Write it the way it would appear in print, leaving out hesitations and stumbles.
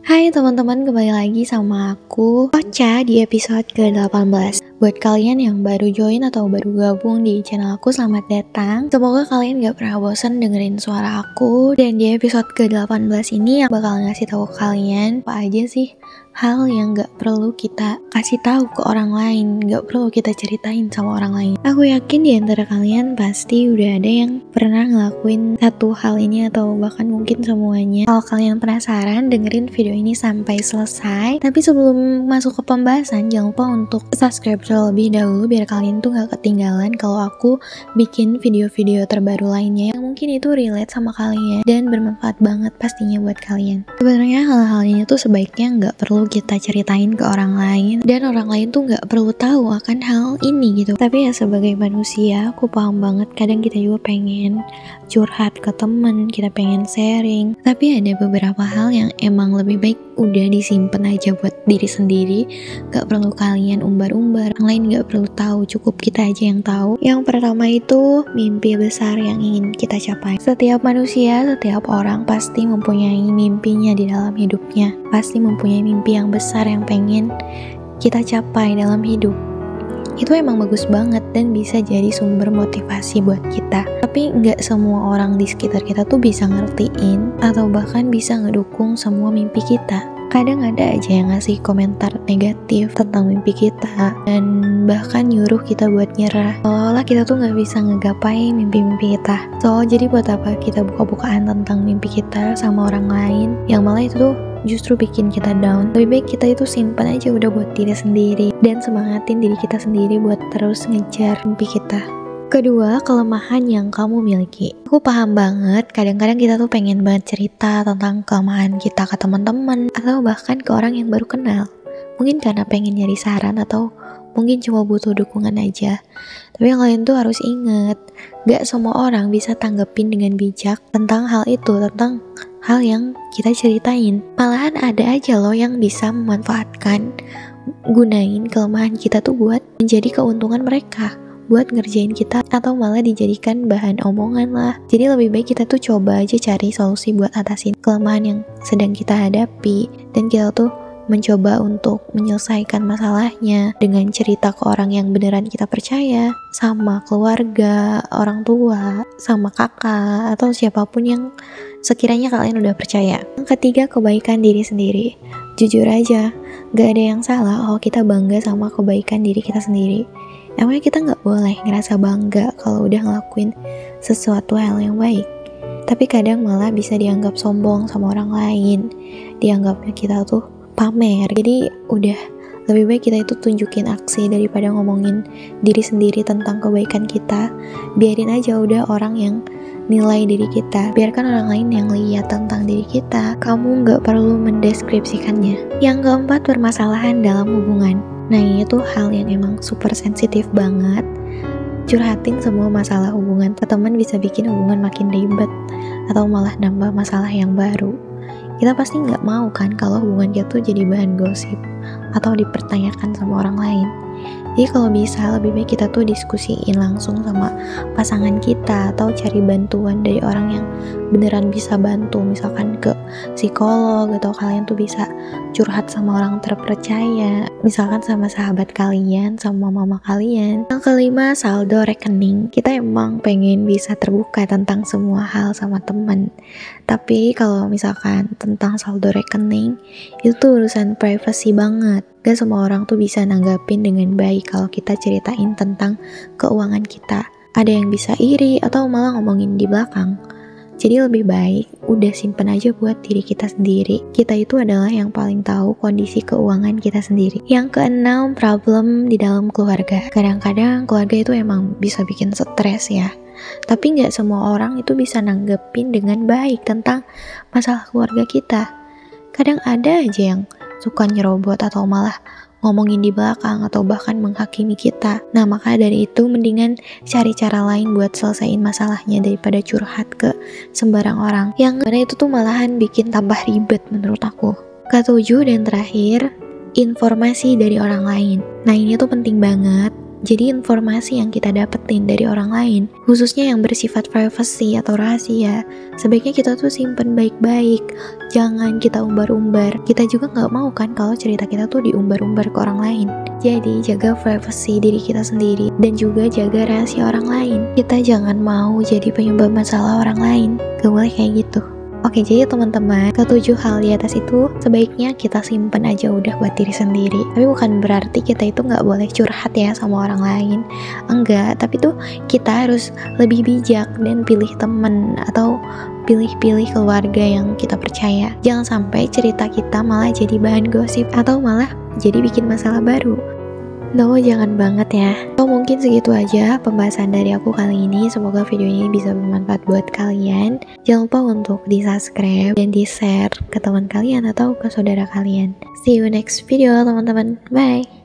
Hai teman-teman, kembali lagi sama aku Ocha di episode ke-18. Buat kalian yang baru join atau baru gabung di channel aku, selamat datang. Semoga kalian gak pernah bosan dengerin suara aku. Dan di episode ke-18 ini aku bakal ngasih tahu kalian apa aja sih hal yang gak perlu kita kasih tahu ke orang lain, gak perlu kita ceritain sama orang lain. Aku yakin di antara kalian pasti udah ada yang pernah ngelakuin satu hal ini atau bahkan mungkin semuanya. Kalau kalian penasaran, dengerin video ini sampai selesai. Tapi sebelum masuk ke pembahasan, jangan lupa untuk subscribe terlebih dahulu biar kalian tuh gak ketinggalan kalau aku bikin video-video terbaru lainnya yang mungkin itu relate sama kalian dan bermanfaat banget pastinya buat kalian. Sebenarnya hal-hal ini tuh sebaiknya gak perlu kita ceritain ke orang lain, dan orang lain tuh gak perlu tahu akan hal ini gitu. Tapi ya sebagai manusia, aku paham banget kadang kita juga pengen curhat ke temen, kita pengen sharing, tapi ada beberapa hal yang emang lebih baik udah disimpan aja buat diri sendiri. Gak perlu kalian umbar-umbar, orang lain gak perlu tahu, cukup kita aja yang tahu. Yang pertama itu mimpi besar yang ingin kita capai. Setiap manusia, setiap orang pasti mempunyai mimpinya di dalam hidupnya, pasti mempunyai mimpi yang besar yang pengen kita capai dalam hidup. Itu emang bagus banget dan bisa jadi sumber motivasi buat kita. Tapi nggak semua orang di sekitar kita tuh bisa ngertiin atau bahkan bisa ngedukung semua mimpi kita. Kadang ada aja yang ngasih komentar negatif tentang mimpi kita dan bahkan nyuruh kita buat nyerah, seolah-olah kita tuh nggak bisa ngegapai mimpi-mimpi kita. So, jadi buat apa kita buka-bukaan tentang mimpi kita sama orang lain yang malah itu tuh justru bikin kita down. Lebih baik kita itu simpan aja udah buat diri sendiri dan semangatin diri kita sendiri buat terus ngejar mimpi kita. Kedua, kelemahan yang kamu miliki. Aku paham banget, kadang-kadang kita tuh pengen banget cerita tentang kelemahan kita ke teman-teman atau bahkan ke orang yang baru kenal. Mungkin karena pengen nyari saran atau mungkin cuma butuh dukungan aja. Tapi yang lain tuh harus inget, gak semua orang bisa tanggepin dengan bijak tentang hal itu, tentang hal yang kita ceritain. Malahan ada aja loh yang bisa memanfaatkan, gunain kelemahan kita tuh buat menjadi keuntungan mereka, buat ngerjain kita atau malah dijadikan bahan omongan lah. Jadi lebih baik kita tuh coba aja cari solusi buat atasin kelemahan yang sedang kita hadapi, dan kita tuh mencoba untuk menyelesaikan masalahnya dengan cerita ke orang yang beneran kita percaya, sama keluarga, orang tua, sama kakak, atau siapapun yang sekiranya kalian udah percaya. Yang ketiga, kebaikan diri sendiri. Jujur aja, gak ada yang salah kalau kita bangga sama kebaikan diri kita sendiri. Emangnya kita gak boleh ngerasa bangga kalau udah ngelakuin sesuatu hal yang baik? Tapi kadang malah bisa dianggap sombong sama orang lain, dianggapnya kita tuh pamer. Jadi udah lebih baik kita itu tunjukin aksi daripada ngomongin diri sendiri tentang kebaikan kita. Biarin aja udah orang yang nilai diri kita, biarkan orang lain yang lihat tentang diri kita. Kamu gak perlu mendeskripsikannya. Yang keempat, permasalahan dalam hubungan. Nah, ini tuh hal yang emang super sensitif banget. Curhatin semua masalah hubungan ke teman bisa bikin hubungan makin ribet atau malah nambah masalah yang baru. Kita pasti nggak mau kan kalau hubungan kita tuh jadi bahan gosip atau dipertanyakan sama orang lain. Jadi kalau bisa lebih baik kita tuh diskusiin langsung sama pasangan kita atau cari bantuan dari orang yang beneran bisa bantu, misalkan ke psikolog, atau kalian tuh bisa curhat sama orang terpercaya, misalkan sama sahabat kalian, sama mama kalian. Yang kelima, saldo rekening. Kita emang pengen bisa terbuka tentang semua hal sama temen, tapi kalau misalkan tentang saldo rekening itu tuh urusan privacy banget. Gak semua orang tuh bisa nanggapin dengan baik kalau kita ceritain tentang keuangan kita. Ada yang bisa iri atau malah ngomongin di belakang. Jadi lebih baik udah simpen aja buat diri kita sendiri. Kita itu adalah yang paling tahu kondisi keuangan kita sendiri. Yang keenam, problem di dalam keluarga. Kadang-kadang keluarga itu emang bisa bikin stres ya. Tapi gak semua orang itu bisa nanggepin dengan baik tentang masalah keluarga kita. Kadang ada aja yang suka nyerobot atau malah ngomongin di belakang atau bahkan menghakimi kita. Nah, maka dari itu mendingan cari cara lain buat selesaiin masalahnya daripada curhat ke sembarang orang. Yang mana itu tuh malahan bikin tambah ribet menurut aku. Ketujuh dan terakhir, informasi dari orang lain. Nah, ini tuh penting banget. Jadi informasi yang kita dapetin dari orang lain, khususnya yang bersifat privacy atau rahasia, sebaiknya kita tuh simpen baik-baik. Jangan kita umbar-umbar. Kita juga nggak mau kan kalau cerita kita tuh diumbar-umbar ke orang lain. Jadi jaga privacy diri kita sendiri dan juga jaga rahasia orang lain. Kita jangan mau jadi penyebab masalah orang lain. Gak boleh kayak gitu. Oke, jadi teman-teman, ketujuh hal di atas itu sebaiknya kita simpen aja udah buat diri sendiri. Tapi bukan berarti kita itu nggak boleh curhat ya sama orang lain. Enggak, tapi tuh kita harus lebih bijak dan pilih temen atau pilih-pilih keluarga yang kita percaya. Jangan sampai cerita kita malah jadi bahan gosip atau malah jadi bikin masalah baru. No, jangan banget ya. So, mungkin segitu aja pembahasan dari aku kali ini. Semoga video ini bisa bermanfaat buat kalian. Jangan lupa untuk di-subscribe dan di-share ke teman kalian atau ke saudara kalian. See you next video, teman-teman. Bye!